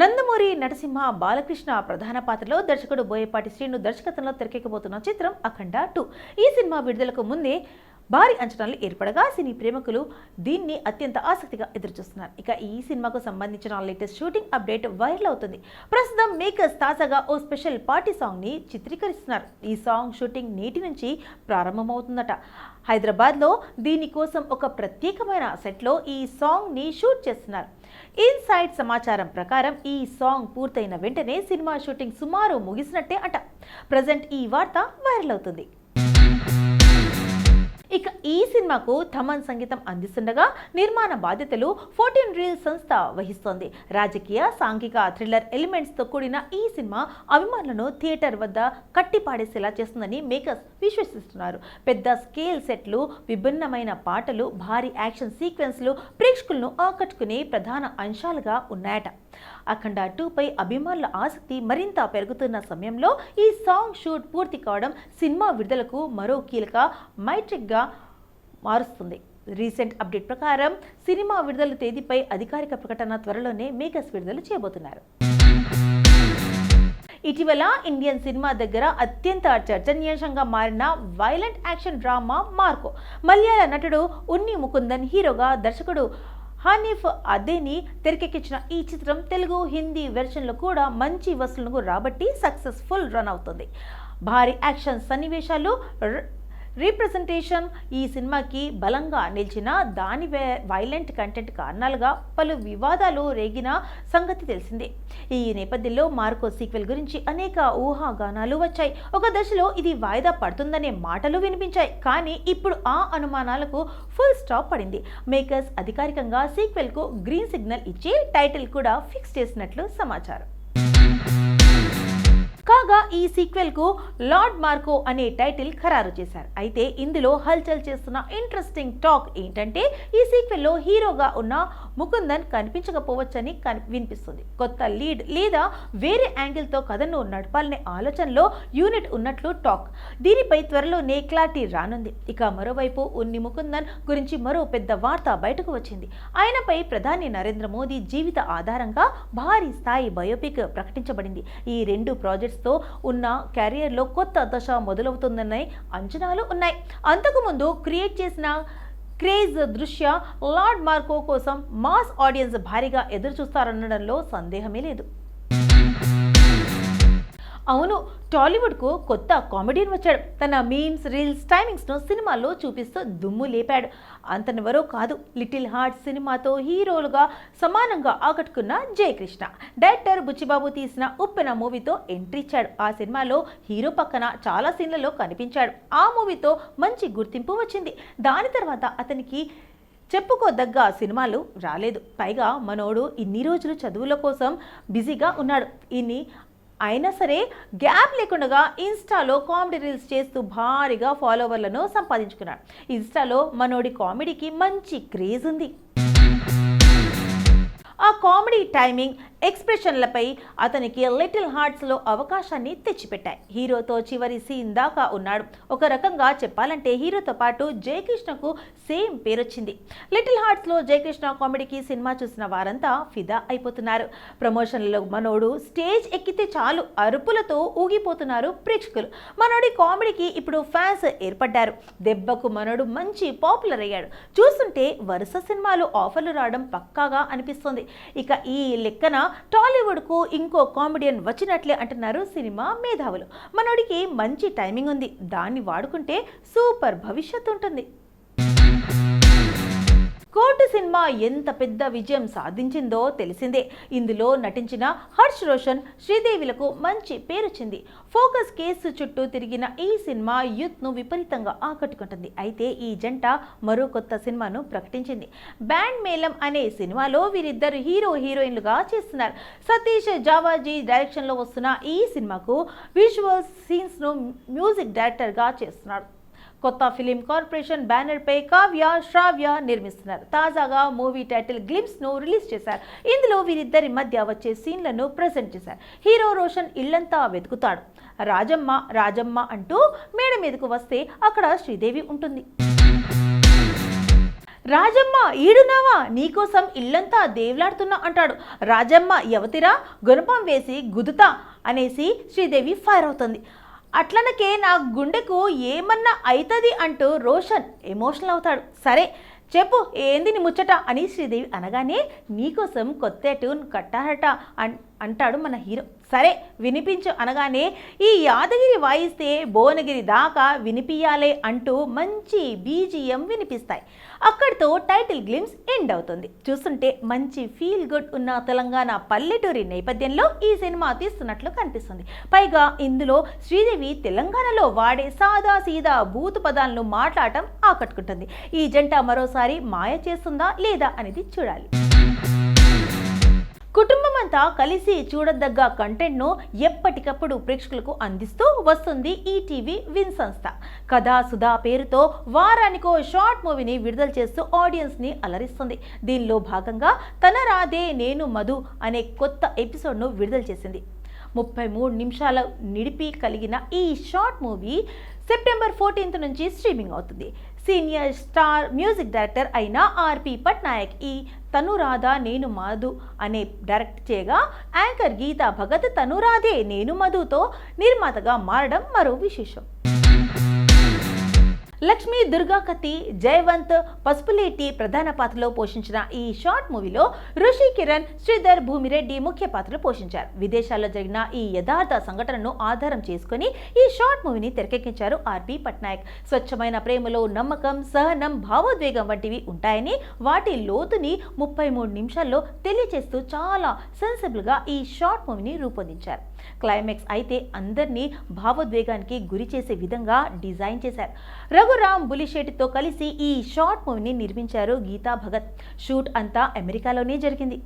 నందమూరి నరసింహ బాలకృష్ణ ప్రధాన పాత్రలో దర్శకుడు బోయపాటి శ్రీను దర్శకత్వంలో తెరకెక్కబోతున్న చిత్రం అఖండ 2. ఈ సినిమా విడుదలకు ముందే భారీ అంచనాలు ఏర్పడగా సినీ ప్రేమికులు దీన్ని అత్యంత ఆసక్తిగా ఎదురుచూస్తున్నారు. ఇక ఈ సినిమాకు సంబంధించిన లేటెస్ట్ షూటింగ్ అప్డేట్ వైరల్ అవుతుంది. ప్రస్తుతం మేకర్స్ తాజాగా ఓ స్పెషల్ పార్టీ సాంగ్ ని చిత్రీకరిస్తున్నారు. ఈ సాంగ్ షూటింగ్ నేటి నుంచి ప్రారంభమవుతుందట. హైదరాబాద్లో దీనికోసం ఒక ప్రత్యేకమైన సెట్లో ఈ సాంగ్ ని షూట్ చేస్తున్నారు. ఇన్సైడ్ సమాచారం ప్రకారం ఈ సాంగ్ పూర్తయిన వెంటనే సినిమా షూటింగ్ సుమారు ముగిసినట్టే అంట. ప్రజెంట్ ఈ వార్త వైరల్ అవుతుంది. ఇక ఈ సినిమాకు థమన్ సంగీతం అందిస్తుండగా నిర్మాణ బాధ్యతలు 14 రీల్స్ సంస్థ వహిస్తోంది. రాజకీయ సాంఘిక థ్రిల్లర్ ఎలిమెంట్స్ తో కూడిన ఈ సినిమా అభిమానులను థియేటర్ వద్ద కట్టిపాడేసేలా చేస్తుందని మేకర్స్ విశ్వసిస్తున్నారు. పెద్ద స్కేల్ సెట్లు, విభిన్నమైన పాటలు, భారీ యాక్షన్ సీక్వెన్స్లు ప్రేక్షకులను ఆకట్టుకునే ప్రధాన అంశాలుగా ఉన్నాయట. అఖండ 2 పై అభిమానుల ఆసక్తి మరింత పెరుగుతున్న సమయంలో ఈ సాంగ్ షూట్ పూర్తి కావడం సినిమా విడుదలకు మరో కీలక మైట్రిక్గా మారుస్తుంది. రీసెంట్ అప్డేట్ ప్రకారం సినిమా విడుదల తేదీపై అధికారిక ప్రకటన త్వరలోనే మేకర్స్ విడుదల చేయబోతున్నారు. ఇటీవల ఇండియన్ సినిమా దగ్గర అత్యంత చర్చనీయాంశంగా మారిన వైలెంట్ యాక్షన్ డ్రామా మార్కో. మలయాళ నటుడు ఉన్ని ముకుందన్ హీరోగా, దర్శకుడు హనీఫ్ అదేని తెరకెక్కించిన ఈ చిత్రం తెలుగు, హిందీ వెర్షన్లో కూడా మంచి వసూళ్లను రాబట్టి సక్సెస్ఫుల్ రన్ అవుతుంది. భారీ యాక్షన్ సన్నివేశాలు, రీప్రజెంటేషన్ ఈ సినిమాకి బలంగా నిలిచిన దాని వైలెంట్ కంటెంట్ కారణాలుగా పలు వివాదాలు రేగిన సంగతి తెలిసిందే. ఈ నేపథ్యంలో మార్కో సీక్వెల్ గురించి అనేక ఊహాగానాలు వచ్చాయి. ఒక దశలో ఇది వాయిదా పడుతుందనే మాటలు వినిపించాయి. కానీ ఇప్పుడు ఆ అనుమానాలకు ఫుల్ స్టాప్ పడింది. మేకర్స్ అధికారికంగా సీక్వెల్ కు గ్రీన్ సిగ్నల్ ఇచ్చి టైటిల్ కూడా ఫిక్స్ చేసినట్లు సమాచారం. కాగా ఈ సీక్వెల్ కు లార్డ్ మార్కో అనే టైటిల్ ఖరారు చేశారు. అయితే ఇందులో హల్చల్ చేస్తున్న ఇంట్రెస్టింగ్ టాక్ ఏంటంటే ఈ సీక్వెల్ లో హీరోగా ఉన్న ముకుందన్ కనిపించకపోవచ్చని వినిపిస్తుంది. కొత్త లీడ్ లేదా వేరే యాంగిల్ తో కథను నడపాలనే ఆలోచనలో యూనిట్ ఉన్నట్లు టాక్. దీనిపై త్వరలోనే క్లారిటీ రానుంది. ఇక మరోవైపు ఉన్ని ముకుందన్ గురించి మరో పెద్ద వార్త బయటకు వచ్చింది. ఆయనపై ప్రధాని నరేంద్ర మోదీ జీవిత ఆధారంగా భారీ స్థాయి బయోపిక్ ప్రకటించబడింది. ఈ రెండు ప్రాజెక్ట్స్ తో ఉన్న కెరియర్ లో కొత్త దశ మొదలవుతుందన్న అంచనాలు ఉన్నాయి. అంతకుముందు క్రియేట్ చేసిన క్రేజ్ దృశ్య లార్డ్ మార్కో కోసం మాస్ ఆడియన్స్ భారీగా ఎదురు చూస్తారనడంలో సందేహమే లేదు. అవును, టాలీవుడ్ కు కొత్త కామెడియన్ వచ్చాడు. తన మీమ్స్, రీల్స్, టైమింగ్స్ ను సినిమాల్లో చూపిస్తూ దుమ్ము లేపాడు. అంతనెవరో కాదు, లిటిల్ హార్ట్స్ సినిమాతో హీరోలుగా సమానంగా ఆకట్టుకున్న జయకృష్ణ. డైరెక్టర్ బుచ్చిబాబు తీసిన ఉప్పెన మూవీతో ఎంట్రీ ఇచ్చాడు. ఆ సినిమాలో హీరో పక్కన చాలా సీన్లలో కనిపించాడు. ఆ మూవీతో మంచి గుర్తింపు వచ్చింది. దాని తర్వాత అతనికి చెప్పుకోదగ్గ సినిమాలు రాలేదు. పైగా మనోడు ఇన్ని రోజులు చదువుల కోసం బిజీగా ఉన్నాడు. అయినా సరే గ్యాప్ లేకుండా ఇన్స్టాలో కామెడీ రీల్స్ చేస్తూ భారీగా ఫాలోవర్లను సంపాదించుకున్నాడు. ఇన్స్టాలో మనోడి కామెడీకి మంచి క్రేజ్ ఉంది. ఆ కామెడీ టైమింగ్, ఎక్స్ప్రెషన్లపై అతనికి లిటిల్ హార్ట్స్లో అవకాశాన్ని తెచ్చిపెట్టాయి. హీరోతో చివరి సీన్ దాకా ఉన్నాడు. ఒక రకంగా చెప్పాలంటే హీరోతో పాటు జయకృష్ణకు సేమ్ పేరొచ్చింది. లిటిల్ హార్ట్స్లో జయకృష్ణ కామెడీకి సినిమా చూసిన వారంతా ఫిదా అయిపోతున్నారు. ప్రమోషన్లలో మనోడు స్టేజ్ ఎక్కితే చాలు అరుపులతో ఊగిపోతున్నారు ప్రేక్షకులు. మనోడి కామెడీకి ఇప్పుడు ఫ్యాన్స్ ఏర్పడ్డారు. దెబ్బకు మనోడు మంచి పాపులర్ అయ్యాడు. చూస్తుంటే వరుస సినిమాలు ఆఫర్లు రావడం పక్కాగా అనిపిస్తుంది. ఇక ఈ లెక్కన టాలీవుడ్ కు ఇంకో కామెడియన్ వచ్చినట్లే అంటున్నారు సినిమా మేధావులు. మనోడికి మంచి టైమింగ్ ఉంది. దాన్ని వాడుకుంటే సూపర్ భవిష్యత్తు ఉంటుంది. కోర్టు సినిమా ఎంత పెద్ద విజయం సాధించిందో తెలిసిందే. ఇందులో నటించిన హర్ష్ రోషన్, శ్రీదేవిలకు మంచి పేరొచ్చింది. ఫోకస్ కేసు చుట్టూ తిరిగిన ఈ సినిమా యూత్ ను విపరీతంగా ఆకట్టుకుంటుంది. అయితే ఈ జంట మరో కొత్త సినిమాను ప్రకటించింది. బ్యాండ్ మేళం అనే సినిమాలో వీరిద్దరు హీరో హీరోయిన్లుగా చేస్తున్నారు. సతీష్ జావాజీ డైరెక్షన్ లో వస్తున్న ఈ సినిమాకు విజువల్ సీన్స్ ను మ్యూజిక్ డైరెక్టర్ గా చేస్తున్నారు. కొత్త ఫిలిం కార్పొరేషన్ బ్యానర్ పై కావ్య, శ్రావ్య నిర్మిస్తున్నారు. తాజాగా మూవీ టైటిల్ గ్లింప్స్ ను రిలీజ్ చేశారు. ఇందులో వీరిద్దరి మధ్య వచ్చే సీన్లను ప్రెజెంట్ చేశారు. హీరో రోషన్ ఇళ్లంతా వెతుకుతాడు. రాజమ్మ రాజమ్మ అంటూ మేడ మీదకు వస్తే అక్కడ శ్రీదేవి ఉంటుంది. రాజమ్మ ఈడున్నావా, నీకోసం ఇల్లంతా దేవులాడుతున్నా అంటాడు. రాజమ్మ యవతిరా, గుణపం వేసి గుదుతా అనేసి శ్రీదేవి ఫైర్ అవుతుంది. అట్లనకే నా గుండెకు ఏమన్నా అవుతుంది అంటూ రోషన్ ఎమోషనల్ అవుతాడు. సరే చెప్పు ఏంది నీ ముచ్చట అని శ్రీదేవి అనగానే, నీకోసం కొత్త ట్యూన్ కట్టారట అంటాడు మన హీరో. సరే వినిపించు అనగానే, ఈ యాదగిరి వాయిస్తే భువనగిరి దాకా వినిపియాలే అంటూ మంచి బీజిఎం వినిపిస్తాయి. అక్కడితో టైటిల్ గ్లిమ్స్ ఎండ్ అవుతుంది. చూస్తుంటే మంచి ఫీల్ గుడ్ ఉన్న తెలంగాణ పల్లెటూరి నేపథ్యంలో ఈ సినిమా తీస్తున్నట్లు కనిపిస్తుంది. పైగా ఇందులో శ్రీదేవి తెలంగాణలో వాడే సాదా సీదా బూతు పదాలను మాట్లాడటం ఆకట్టుకుంటుంది. ఈ జంట మరోసారి మాయ చేస్తుందా లేదా అనేది చూడాలి. కుటుంబం అంతా కలిసి చూడదగ్గ కంటెంట్ను ఎప్పటికప్పుడు ప్రేక్షకులకు అందిస్తూ వస్తుంది ఈటీవీ విన్ సంస్థ. కథా సుధా పేరుతో వారానికో షార్ట్ మూవీని విడుదల చేస్తూ ఆడియన్స్ని అలరిస్తుంది. దీనిలో భాగంగా తన రాధే నేను మధు అనే కొత్త ఎపిసోడ్ను విడుదల చేసింది. 33 నిమిషాల నిడిపి కలిగిన ఈ షార్ట్ మూవీ సెప్టెంబర్ 14 నుంచి స్ట్రీమింగ్ అవుతుంది. సీనియర్ స్టార్ మ్యూజిక్ డైరెక్టర్ అయిన ఆర్పి పట్నాయక్ ఈ తనురాధా నేను మధు అనే డైరెక్ట్ చేయగా, యాంకర్ గీతా భగత్ తనురాధే నేను మధుతో నిర్మాతగా మారడం మరో విశేషం. లక్ష్మీ దుర్గాకతి, జయవంత్, పసుపులేటి ప్రధాన పాత్రలో పోషించిన ఈ షార్ట్ మూవీలో రుషి కిరణ్, శ్రీధర్ భూమిరెడ్డి ముఖ్య పాత్రలు పోషించారు. విదేశాల్లో జరిగిన ఈ యథార్థ సంఘటనను ఆధారం చేసుకుని ఈ షార్ట్ మూవీని తెరకెక్కించారు ఆర్పి పట్నాయక్. స్వచ్ఛమైన ప్రేమలో నమ్మకం, సహనం, భావోద్వేగం వంటివి ఉంటాయని, వాటి లోతుని 33 నిమిషాల్లో తెలియచేస్తూ చాలా సెన్సిబుల్గా ఈ షార్ట్ మూవీని రూపొందించారు. క్లైమాక్స్ అయితే అందరినీ భావోద్వేగానికి గురి చేసే విధంగా డిజైన్ చేశారు. రఘురామ్ బులిశెట్టితో కలిసి ఈ షార్ట్ మూవీని నిర్మించారు గీతా భగత్. షూట్ అంతా అమెరికాలోనే జరిగింది.